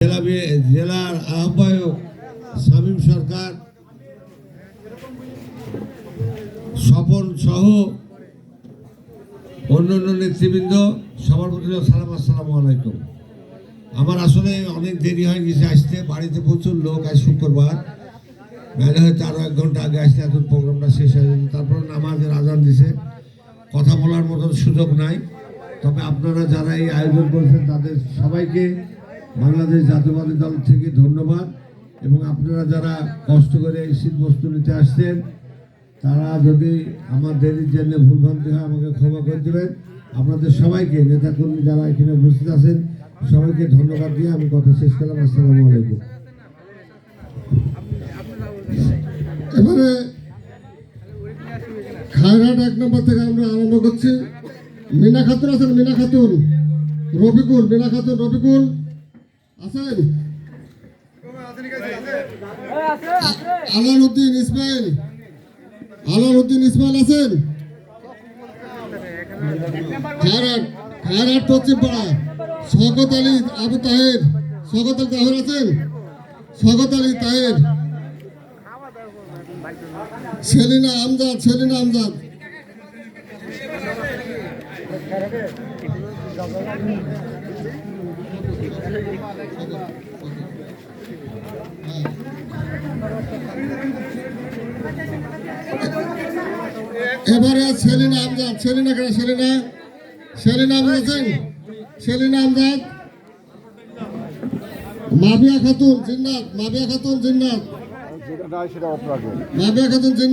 জেলার আহ্বায়ক শামীম সরকার, স্বপন সহ অন্যান্য নেতৃবৃন্দ, সবার প্রতি সালাম, আসসালামু আলাইকুম। আমার আসলে অনেক দেরি হয়ে গেছে আসতে, বাড়িতে প্রচুর লোক। আজ শুক্রবার, নাহলে হয়তো আরও 1 ঘন্টা আগে আসলে এখন প্রোগ্রামটা শেষ হয়ে যেত। তারপরে নামাজের আজান দিছে, কথা বলার মতন সুযোগ নাই। তবে আপনারা যারা এই আয়োজন করেছেন তাদের সবাইকে বাংলাদেশ জাতীয়তাবাদী দল থেকে ধন্যবাদ। এবং আপনারা যারা কষ্ট করে এই শীত বস্তু নিতে আসছেন, তারা যদি আমার দেরির জন্য ভুলভ্রান্তি হয় আমাকে ক্ষমা করে দেবেন। আপনাদের সবাইকে, নেতাকর্মী যারা এখানে উপস্থিত আছেন, সবাইকে ধন্যবাদ দিয়ে আমি কথা শেষ করলাম। আসসালামু আলাইকুম। এবারে খায়রহাট 1 নম্বর থেকে আমরা আরম্ভ করছি। মিনা খাতুন আছেন? মিনা খাতুন, রফিকুল, মিনা খাতুন, রফিকুল আছেন? আলাউদ্দিন ইসমাইল, আলাউদ্দিন ইসমাইল আছেন? খায়রহাট পশ্চিম পাড়া শওকত আলী আবু তাহের, শওকত আলী তাহের আছেন? শওকত আলী তাহের, সেলিনা আমজাদ, সেলিনা আমজাদ, এবারে সেলিনা আমজাদ, সেলিনা কেন? সেলিনা, সেলিনা আমজাদ আছেন? সেলিনা আমজাদ, মাবিয়া খাতুন জিন্নাত, মাবিয়া খাতুন জিন্নাত, মাবিয়া খাতুন জিন্নাত।